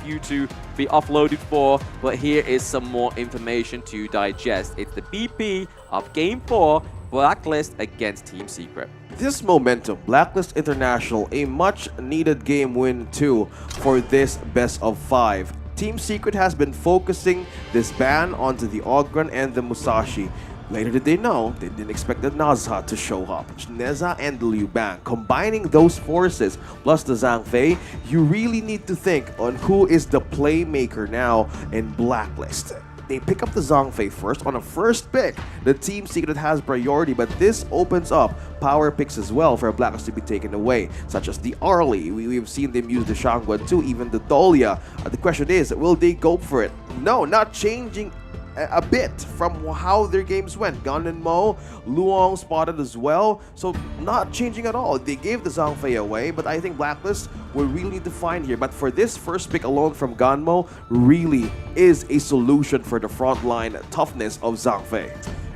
you to be offloaded for, but here is some more information to digest. It's the BP of Game 4, Blacklist against Team Secret. This momentum, Blacklist International, a much-needed game win too for this best of 5. Team Secret has been focusing this ban onto the Ogren and the Musashi. Later did they know, they didn't expect the Nazha to show up. Neza and the Liu Bang. Combining those forces plus the Zhang Fei, you really need to think on who is the playmaker now in Blacklist. They pick up the Zhang Fei first on a first pick. The Team Secret has priority, but this opens up power picks as well for Blacklist to be taken away, such as the Arlie. We've seen them use the Shangguan too, even the Dahlia. The question is, will they go for it? No, not changing a bit from how their games went. Gun and Mo, Luong spotted as well, so not changing at all. They gave the Zhang Fei away, but I think Blacklist will really need to find here. But for this first pick alone from Ganmo, really is a solution for the frontline toughness of Zhang Fei.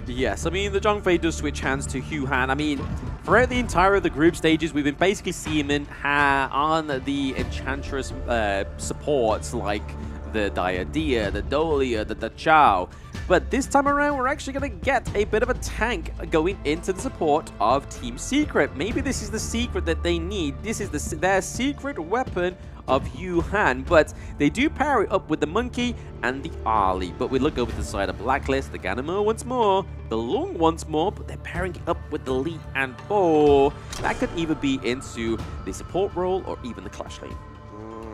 Yes, I mean, the Zhang Fei does switch hands to Hu Han. I mean, throughout the entire of the group stages, we've been basically seeing him on the Enchantress supports like the Diadia, the Dolia, the Chao. But this time around, we're actually going to get a bit of a tank going into the support of Team Secret. Maybe this is the secret that they need. This is their secret weapon of Hu Han, but they do pair it up with the Monkey and the Arlie. But we look over to the side of Blacklist, the Ganamo once more, the Lung once more, but they're pairing it up with the Lee and Bo. That could either be into the support role or even the clash lane.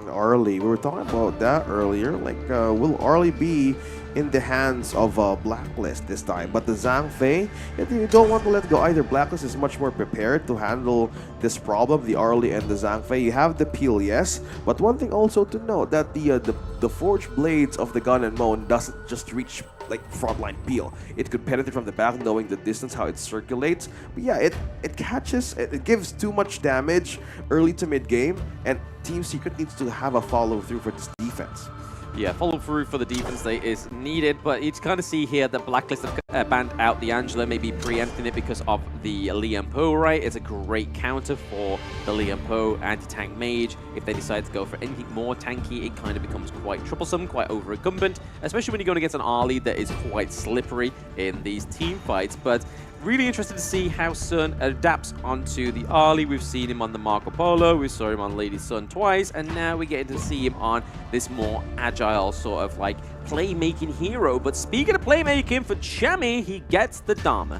Arlie, we were talking about that earlier. Like, will Arlie be in the hands of Blacklist this time? But the Zhang Fei, you don't want to let go either. Blacklist is much more prepared to handle this problem, the Arlie and the Zhang Fei. You have the peel, yes, but one thing also to note that the forged blades of the Gun and Moan doesn't just reach like frontline peel. It could penetrate from the back, knowing the distance, how it circulates. But yeah, it catches, it gives too much damage early to mid game, and Team Secret needs to have a follow through for this defense. Yeah, follow through for the defense day is needed, but you kind of see here that Blacklist have banned out the Angela, maybe preempting it because of the Liam Po, right? It's a great counter for the Liam Po anti-tank mage. If they decide to go for anything more tanky, it kind of becomes quite troublesome, quite over-incumbent, especially when you're going against an Arlie that is quite slippery in these team fights. But really interested to see how Sun adapts onto the Arlie. We've seen him on the Marco Polo, we saw him on Lady Sun twice, and now we're getting to see him on this more agile sort of like playmaking hero. But speaking of playmaking, for Chami, he gets the Dharma.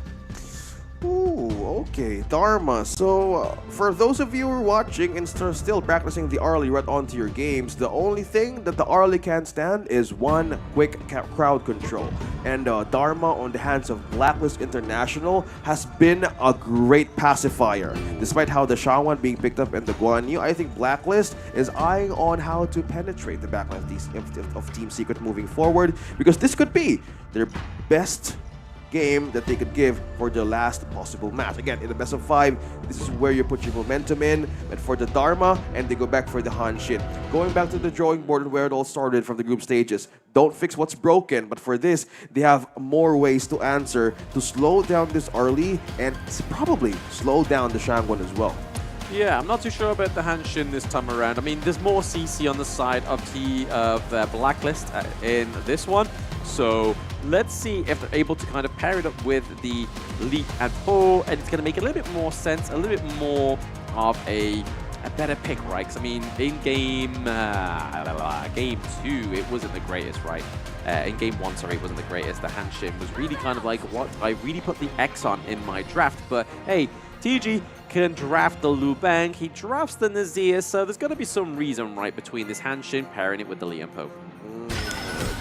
Ooh, okay, Dharma. So, for those of you who are watching and still practicing the Arlie right onto your games, the only thing that the Arlie can stand is one quick crowd control. And Dharma on the hands of Blacklist International has been a great pacifier. Despite how the Shawan being picked up in the Guan Yu, I think Blacklist is eyeing on how to penetrate the backline of Team Secret moving forward, because this could be their best game that they could give for the last possible match. Again, in the best of 5, this is where you put your momentum in. And for the Dharma, and they go back for the Hanshin. Going back to the drawing board where it all started from the group stages. Don't fix what's broken, but for this, they have more ways to answer to slow down this Arlie and probably slow down the Shangguan as well. Yeah, I'm not too sure about the Hanshin this time around. I mean, there's more CC on the side of Blacklist in this one. So let's see if they're able to kind of pair it up with the Lee and Po, and it's going to make a little bit more sense, a little bit more of a better pick, right? Because I mean, in game 2, it wasn't the greatest, right? In game 1, sorry, it wasn't the greatest. The Hanshin was really kind of like, what? I really put the X on in my draft, but hey, TG can draft the Liu Bang, he drafts the Nazir, so there's going to be some reason, right, between this Hanshin pairing it with the Liam Po.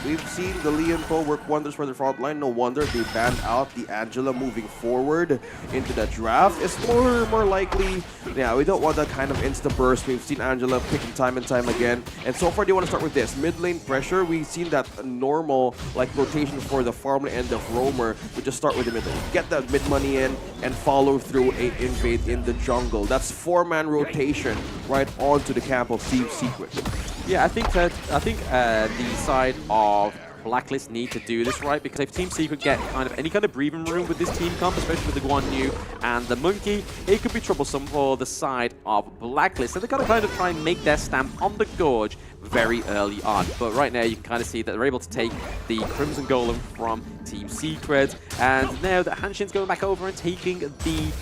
We've seen the Lee and Po work wonders for the front line. No wonder they banned out the Angela moving forward into the draft. It's more likely, yeah, we don't want that kind of insta burst. We've seen Angela picking time and time again. And so far, they want to start with this. Mid lane pressure, we've seen that normal like rotation for the farm end of Roamer. We just start with the mid lane. Get that mid money in and follow through a invade in the jungle. That's 4-man rotation right onto the camp of Team Secret. Yeah, I think the side of Blacklist need to do this right, because if Team Secret get any kind of breathing room with this team comp, especially with the Guan Yu and the Monkey, it could be troublesome for the side of Blacklist. So they gotta kind of try and make their stamp on the Gorge, very early on. But right now, you can kind of see that they're able to take the Crimson Golem from Team Secret, and now that Hanshin's going back over and taking the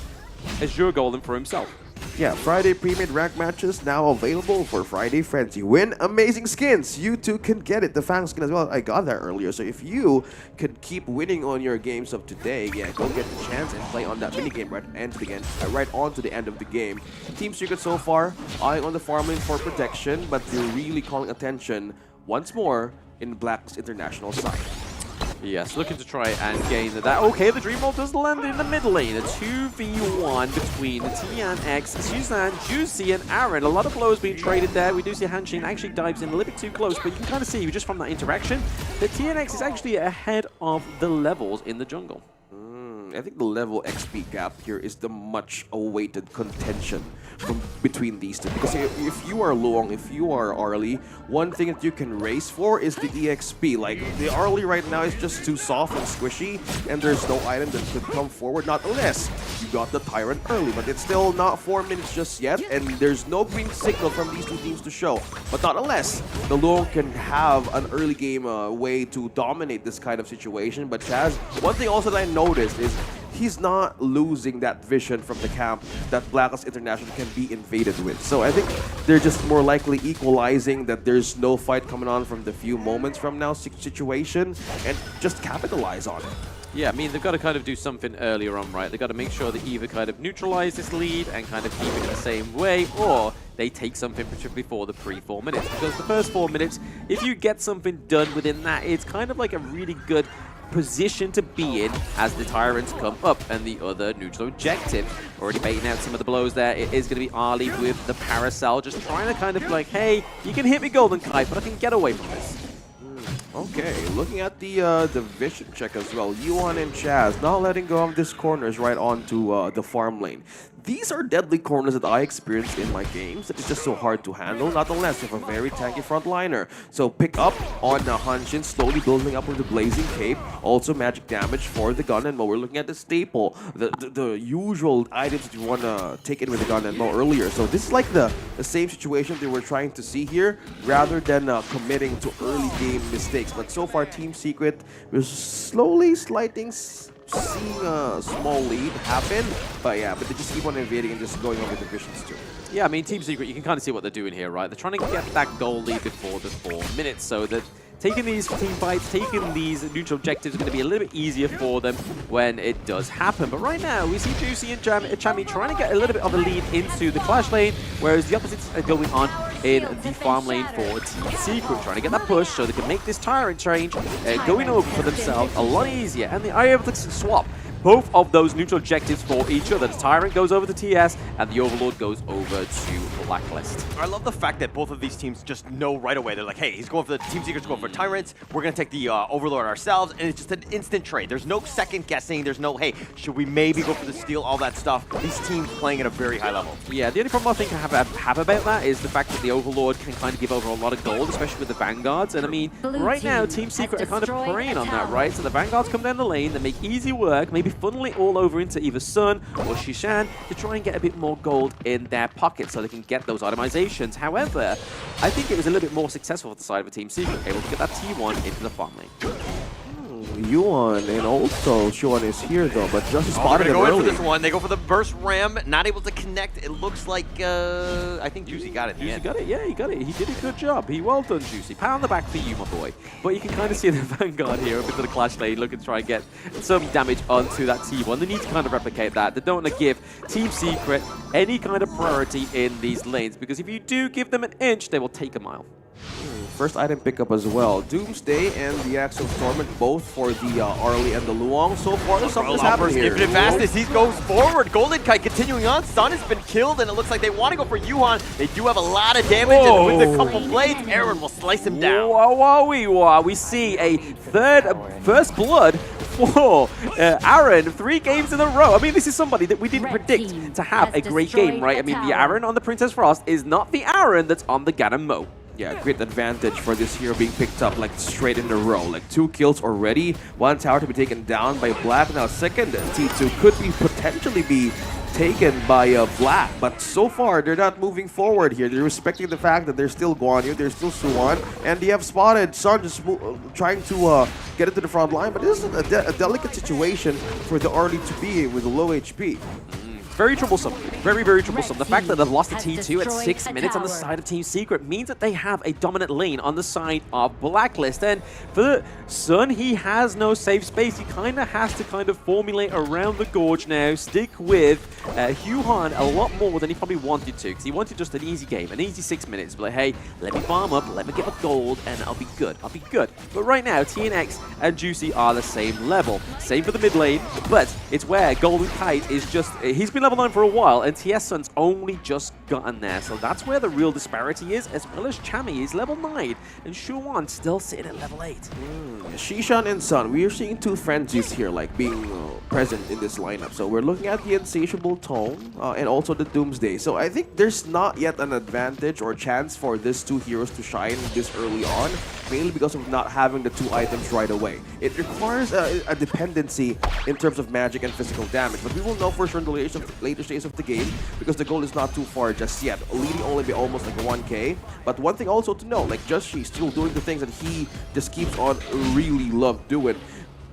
Azure Golem for himself. Yeah, Friday pre-made rank matches now available for Friday Frenzy. Win amazing skins. You too can get it. The Fang skin as well. I got that earlier. So if you could keep winning on your games of today, yeah, go get the chance and play on that minigame right on to the end of the game. Team Secret so far eyeing on the farm lane for protection, but they're really calling attention once more in BLACKLIST International side. Yes, looking to try and gain that. Okay, the Dream Ball does land in the mid lane. A 2v1 between TNX, Suzanne, Juicy, and Aaron. A lot of blows being traded there. We do see Hanshin actually dives in a little bit too close, but you can kind of see just from that interaction that TNX is actually ahead of the levels in the jungle. I think the level XP gap here is the much awaited contention between these two. Because if you are Luong, if you are Arlie, one thing that you can race for is the EXP. Like, the Arlie right now is just too soft and squishy, and there's no item that could come forward, not unless you got the Tyrant early. But it's still not 4 minutes just yet, and there's no green signal from these two teams to show. But not unless the Luong can have an early game way to dominate this kind of situation. But Chaz, one thing also that I noticed is he's not losing that vision from the camp that BLACKLIST International can be invaded with. So I think they're just more likely equalizing that there's no fight coming on from the few moments from now situation and just capitalize on it. Yeah, I mean, they've got to kind of do something earlier on, right? They've got to make sure that either kind of neutralize this lead and kind of keep it in the same way, or they take something before the pre-4 minutes. Because the first 4 minutes, if you get something done within that, it's kind of like a really good position to be in as the Tyrants come up and the other neutral objective. Already baiting out some of the blows there. It is going to be Arlie with the Paracel, just trying to kind of like, hey, you can hit me Golden Kite, but I can get away from this. Okay, looking at the vision check as well. Yuan and Chaz not letting go of these corners right onto the farm lane. These are deadly corners that I experienced in my games. It's just so hard to handle, not unless you have a very tanky frontliner. So pick up on Hanshin, slowly building up with the Blazing Cape. Also magic damage for the gun and Mo. We're looking at the staple, the usual items that you want to take in with the gun and Mo earlier. So this is like the same situation they were trying to see here, rather than committing to early game mistakes. But so far, Team Secret was slowly seeing a small lead happen, but yeah, but they just keep on invading and just going over the visions too. Yeah, I mean, Team Secret, you can kind of see what they're doing here, right? They're trying to get that goal lead before the 4 minutes, so that taking these team fights, taking these neutral objectives is going to be a little bit easier for them when it does happen. But right now, we see Juicy and Chami trying to get a little bit of a lead into the Clash lane, whereas the opposites are going on in the farm lane for Team Secret, trying to get that push so they can make this Tyrant change going over for themselves a lot easier. And they are able to swap both of those neutral objectives for each other. The Tyrant goes over to TS, and the Overlord goes over to BLACKLIST. I love the fact that both of these teams just know right away. They're like, hey, he's going for the Team Secret's going for Tyrants. We're going to take the Overlord ourselves, and it's just an instant trade. There's no second guessing. There's no, hey, should we maybe go for the steal, all that stuff. These teams playing at a very high level. Yeah, the only problem I think I have about that is the fact that the Overlord can kind of give over a lot of gold, especially with the Vanguards. And I mean, right now, Team Secret are kind of preying on that, right? So the Vanguards come down the lane, they make easy work, maybe funnel it all over into either Sun or Shishan to try and get a bit more gold in their pocket so they can get those itemizations. However, I think it was a little bit more successful for the side of a Team Secret, able to get that T1 into the farm lane. Yuan and also Sean is here though, but just spotted him early. They go for this one. They go for the burst ram, not able to connect. It looks like I think Juicy got it. Juicy got it. Yeah, he got it. He did a good job. Well done, Juicy. Pat on the back for you, my boy. But you can kind of see the Vanguard here up into the Clash lane, looking to try and get some damage onto that T1. They need to kind of replicate that. They don't want to give Team Secret any kind of priority in these lanes, because if you do give them an inch, they will take a mile. First item pickup as well. Doomsday and the Axe of Torment, both for the Arlie and the Luong. So far, something's happening here. Infinite fastness, he goes forward. Golden Kite continuing on. Sun has been killed, and it looks like they want to go for Yuan. They do have a lot of damage, and with a couple blades, Aaron will slice him down. We see a first blood for Aaron, 3 games in a row. I mean, this is somebody that we didn't predict to have a great game, right? I mean, the Aaron on the Princess Frost is not the Aaron that's on the Ganon Mo. Yeah, great advantage for this hero being picked up like straight in a row. Like 2 kills already, 1 tower to be taken down by Black. Now second T2 could be potentially be taken by Black. But so far, they're not moving forward here. They're respecting the fact that there's still Guan Yu, there's still Suwon, and they have spotted Sun just trying to get into the front line. But this is a delicate situation for the early to be with a low HP. Very troublesome. Very, very troublesome. The fact that they've lost the T2 at 6 minutes on the side of Team Secret means that they have a dominant lane on the side of Blacklist. And for Sun, he has no safe space. He kind of has to formulate around the Gorge now, stick with Huhan a lot more than he probably wanted to, because he wanted just an easy game, an easy 6 minutes. But like, hey, let me farm up, let me get my gold, and I'll be good. I'll be good. But right now, TNX and Juicy are the same level. Same for the mid lane, but it's where Golden Kite is just, he's been level 9 for a while, and TS Sun's only just gotten there. So that's where the real disparity is, as well as Chami is level 9, and Shuwan still sitting at level 8. Shishan and Sun, we are seeing two frenzies here, like being present in this lineup. So we're looking at the Insatiable Tone and also the Doomsday. So I think there's not yet an advantage or chance for these two heroes to shine this early on, mainly because of not having the two items right away. It requires a dependency in terms of magic and physical damage, but we will know for sure in the later stage of the game, because the goal is not too far just yet. Leading only by almost like 1k. But one thing also to know, like She's still doing the things that he just keeps on really love doing.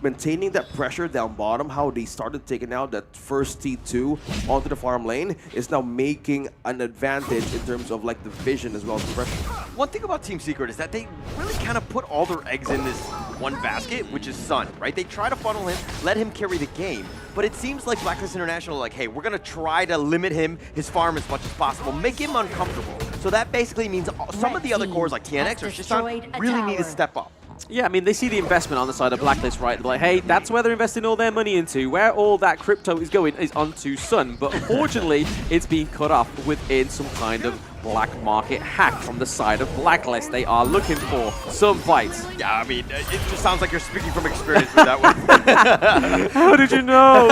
Maintaining that pressure down bottom, how they started taking out that first T2 onto the farm lane, is now making an advantage in terms of like the vision as well as the pressure. One thing about Team Secret is that they really kind of put all their eggs in this one basket, which is Sun, right? They try to funnel him, let him carry the game, but it seems like Blacklist International are like, hey, we're going to try to limit him, his farm as much as possible, make him uncomfortable. So that basically means some of the other cores like TNX or Shishan really need to step up. Yeah, I mean, they see the investment on the side of Blacklist, right? They're like, hey, that's where they're investing all their money into. Where all that crypto is going is onto Sun. But unfortunately, it's being cut off within some kind of black market hack from the side of Blacklist. They are looking for some fights. Yeah, I mean, it just sounds like you're speaking from experience with that one. How did you know?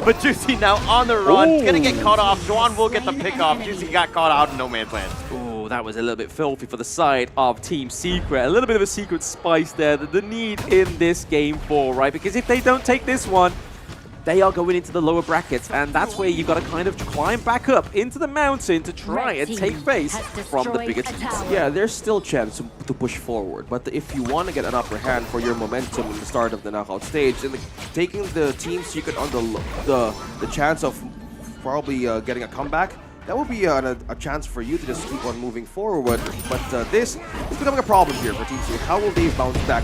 But Juicy now on the run. Ooh. Gonna get caught off. Juan will get the pick off. Juicy got caught out in no man's land. Oh, that was a little bit filthy for the side of Team Secret. A little bit of a secret spice there that they need in this game 4, right? Because if they don't take this one, they are going into the lower brackets, and that's where you've got to kind of climb back up into the mountain to try and take face from the bigger teams. Yeah, there's still chance to push forward, but if you want to get an upper hand for your momentum in the start of the knockout stage, then taking the Team Secret on the chance of probably getting a comeback, that would be a chance for you to just keep on moving forward. But this is becoming a problem here for Team Secret. How will they bounce back?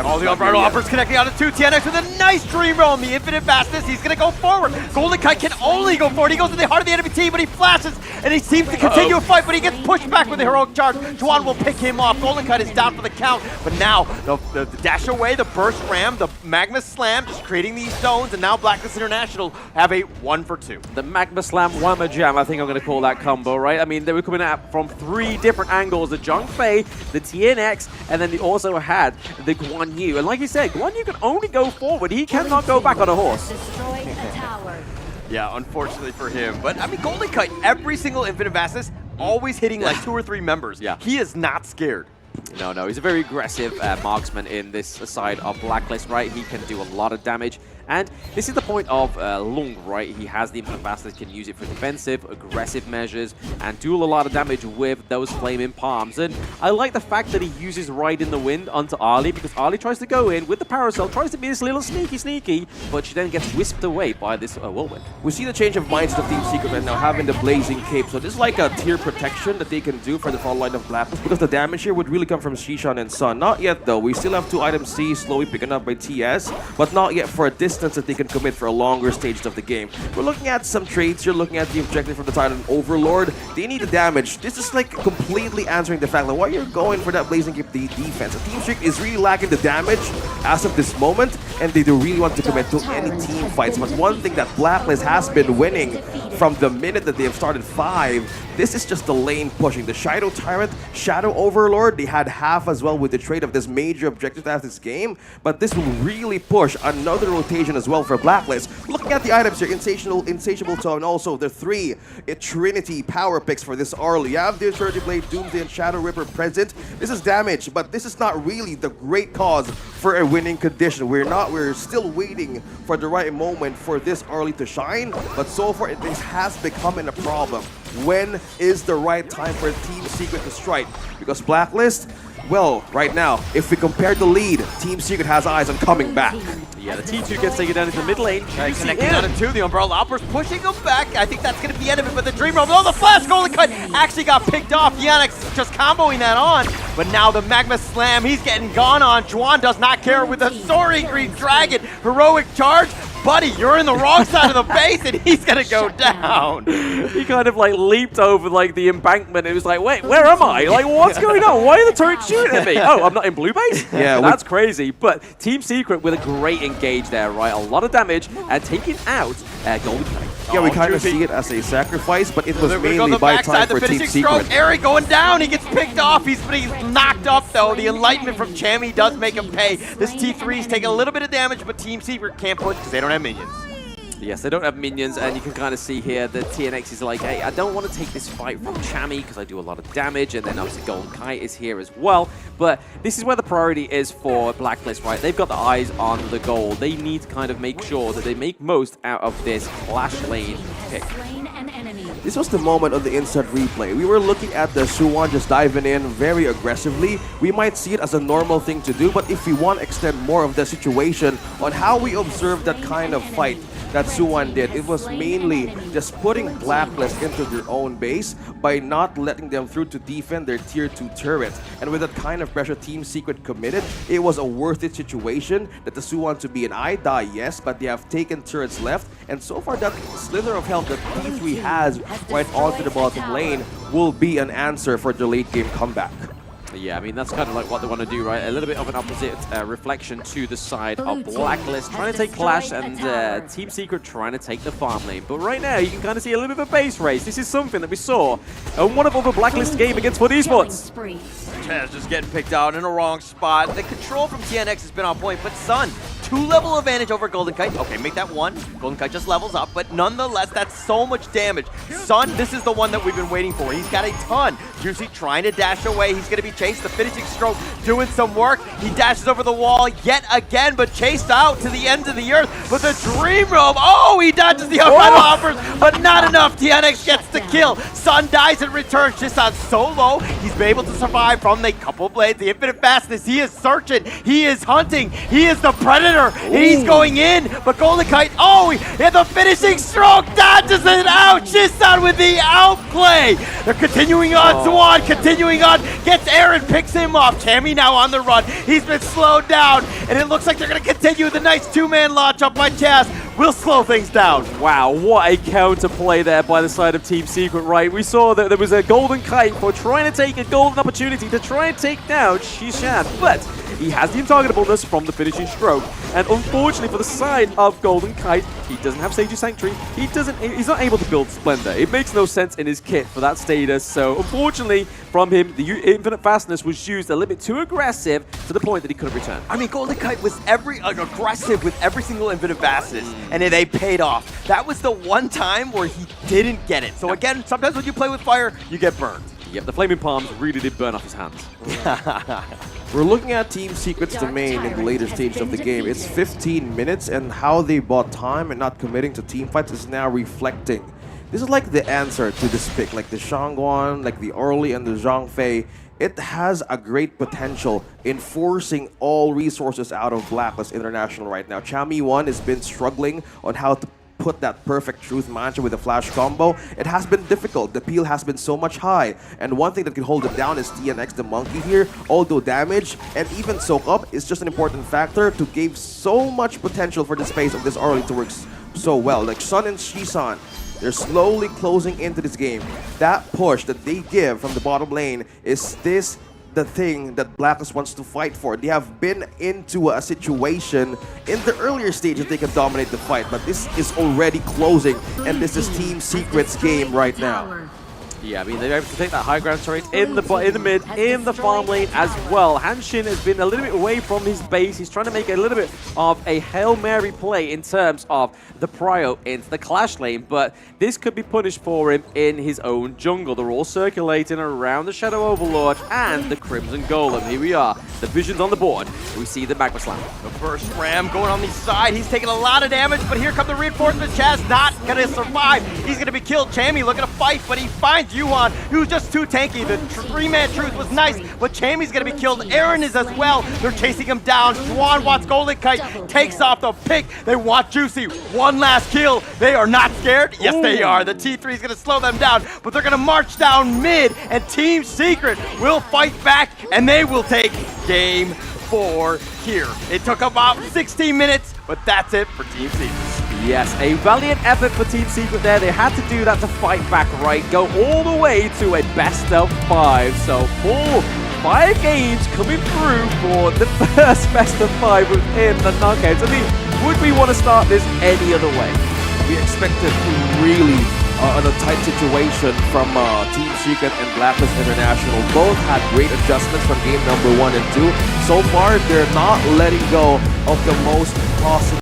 All the unbridled offers connecting out to 2. TNX with a nice dream roll on the infinite fastness. He's going to go forward. Golden Kite can only go forward. He goes to the heart of the enemy team, but he flashes, and he seems to continue a fight, but he gets pushed back with the heroic charge. Juan will pick him off. Golden Kite is down for the count, but now the dash away, the burst ram, the Magma Slam, just creating these zones, and now Blacklist International have a 1 for 2. The Magma Slam Whammer Jam, I think I'm going to call that combo, right? I mean, they were coming at from 3 different angles. The Zhongfei, the TNX, and then they also had the Guan Yu. And like you said, Guan Yu can only go forward. He cannot go back on a horse. Yeah, unfortunately for him. But, I mean, Golden Kite, every single infinite fastness, always hitting like 2 or 3 members. Yeah. He is not scared. No, he's a very aggressive marksman in this side of Blacklist, right? He can do a lot of damage. And this is the point of Lung, right? He has the infinite fastness, can use it for defensive, aggressive measures, and do a lot of damage with those flaming palms. And I like the fact that he uses Ride in the Wind onto Ali, because Ali tries to go in with the Parasol, tries to be this little sneaky, but she then gets whisked away by this whirlwind. We see the change of minds of Team Secret right now, having the Blazing Cape. So this is like a tier protection that they can do for the front line of Blacklist, because the damage here would really come from Shishan and Sun. Not yet though. We still have 2 items C slowly picking up by TS, but not yet for a distance that they can commit for a longer stage of the game. We're looking at some traits. You're looking at the objective from the Titan Overlord. They need the damage. This is like completely answering the fact that why you're going for that Blazing Cape the defense. The Team Secret is really lacking the damage as of this moment, and they do really want to commit to any team fights. But one thing that Blacklist has been winning from the minute that they have started 5, this is just the lane pushing. The Shadow Tyrant, Shadow Overlord, they had half as well with the trade of this major objective to have this game, but this will really push another rotation occasion as well for Blacklist. Looking at the items here, Insatiable Toe, and also the 3 Trinity power picks for this early. You have the Eternity Blade, Doomsday, and Shadow Ripper present. This is damage, but this is not really the great cause for a winning condition. We're still waiting for the right moment for this early to shine, but so far this has become a problem. When is the right time for Team Secret to strike? Because Blacklist, well, right now, if we compare the lead, Team Secret has eyes on coming back. Yeah, the T2 gets taken down into the mid lane. Connecting down to 2, the Umbrella Uppers pushing him back. I think that's going to be the end of it, but the Dream Roam, oh, the Flash Golden Cut actually got picked off. Yannick's just comboing that on, but now the Magma Slam, he's getting gone on. Juan does not care with the Soaring Green Dragon. Heroic charge. Buddy, you're in the wrong side of the base, and he's gonna go down. He kind of like leaped over like the embankment. It was like, wait, where am I? Like, what's going on? Why are the turrets shooting at me? Oh, I'm not in blue base? Yeah, that's crazy. But Team Secret with a great engage there, right? A lot of damage and taking out Golden Knight. Yeah, we kind of see it as a sacrifice, but it was mainly the by backside, time for Team Secret. Eric going down, he gets picked off. He's knocked up though. The Enlightenment from Chammy does make him pay. This T3's taking a little bit of damage, but Team Secret can't push because they don't have minions. Yes, they don't have minions, and you can kind of see here that TNX is like, hey, I don't want to take this fight from Chammy because I do a lot of damage, and then obviously Golden Kite is here as well. But this is where the priority is for Blacklist, right? They've got the eyes on the goal. They need to kind of make sure that they make most out of this Clash Lane pick. This was the moment of the instant replay. We were looking at the Suwon just diving in very aggressively. We might see it as a normal thing to do, but if we want to extend more of the situation on how we observe that kind of fight that Suwon did, it was mainly just putting Blacklist into their own base by not letting them through to defend their tier 2 turrets. And with that kind of pressure Team Secret committed, it was a worth it situation that the Suwon to be an I die, yes, but they have taken turrets left, and so far that slither of health that T3 has right onto the bottom lane will be an answer for the late game comeback. Yeah, I mean, that's kind of like what they want to do, right? A little bit of an opposite reflection to the side of Blacklist, trying to take Clash, and Team Secret trying to take the farm lane. But right now, you can kind of see a little bit of a base race. This is something that we saw in one of the Blacklist game against Foot Esports. Chaz just getting picked out in a wrong spot. The control from TNX has been on point, but Sun, 2-level advantage over Golden Kite. Okay, make that 1. Golden Kite just levels up, but nonetheless, that's so much damage. Sun, this is the one that we've been waiting for. He's got a ton. Juicy trying to dash away. He's going to be chased. The finishing stroke doing some work. He dashes over the wall yet again, but chased out to the ends of the earth. But the Dream Roam, oh, he dodges the outside hoppers, but not enough. TNX gets the kill. Sun dies in return. Shisan so low. He's been able to survive from the couple blades, the infinite fastness. He is searching. He is hunting. He is the predator. He's going in, but Golden Kite, oh, he had the finishing stroke, dodges it out. Shisan with the outplay. They're continuing on. Zuan continuing on, gets Aaron, picks him up. Cammy now on the run. He's been slowed down, and it looks like they're going to continue the nice 2-man launch up by Chaz. Will slow things down. Wow, what a counterplay there by the side of Team Secret, right? We saw that there was a Golden Kite for trying to take a golden opportunity to try and take down Shishan, but he has the untargetableness from the finishing stroke. And unfortunately for the side of Golden Kite, he doesn't have Sage's Sanctuary. He's not able to build Splendor. It makes no sense in his kit for that status. So unfortunately from him, the infinite fastness was used a little bit too aggressive to the point that he couldn't return. I mean, Golden Kite was aggressive with every single infinite fastness, and they paid off. That was the one time where he didn't get it. So again, sometimes when you play with fire, you get burned. Yep, the Flaming Palms really did burn off his hands. We're looking at Team Secret's domain in the later stage of the game. It's 15 minutes, and how they bought time and not committing to team fights is now reflecting. This is like the answer to this pick, like the Shangguan, like the Early and the Zhangfei. It has a great potential in forcing all resources out of Blacklist International right now. Chammy 1 has been struggling on how to put that perfect truth mantra with a flash combo. It has been difficult. The peel has been so much high. And one thing that can hold it down is TNX, the monkey here. Although damage and even soak up is just an important factor to give so much potential for the space of this early to work so well. Like Sun and Shisan, they're slowly closing into this game. That push that they give from the bottom lane is the thing that Blacklist wants to fight for. They have been into a situation in the earlier stages they can dominate the fight, but this is already closing, and this is Team Secret's game right now. Yeah, I mean, they're able to take that high ground turret in the mid, in the farm lane as well. Hanshin has been a little bit away from his base. He's trying to make a little bit of a Hail Mary play in terms of the prio into the clash lane, but this could be punished for him in his own jungle. They're all circulating around the Shadow Overlord and the Crimson Golem. Here we are. The vision's on the board. We see the Magma Slam. The first Ram going on the side. He's taking a lot of damage, but here come the reinforcements. Chaz not going to survive. He's going to be killed. Chammy looking to fight, but he finds Yuan, who's just too tanky. The three-man truce was nice, but Chammy's going to be killed. Aaron is as well. They're chasing him down. Juan wants Golden Kite, takes off the pick. They want Juicy. One last kill. They are not scared. Yes, they are. The T3 is going to slow them down, but they're going to march down mid, and Team Secret will fight back, and they will take game 4 here. It took about 16 minutes, but that's it for Team Secret. Yes, a valiant effort for Team Secret there. They had to do that to fight back, right? Go all the way to a best of 5. So 5 games coming through for the first best of 5 within the knockouts. I mean, would we want to start this any other way? We expected really in a tight situation from Team Secret and BLACKLIST International. Both had great adjustments from game number 1 and 2. So far, they're not letting go of the most possible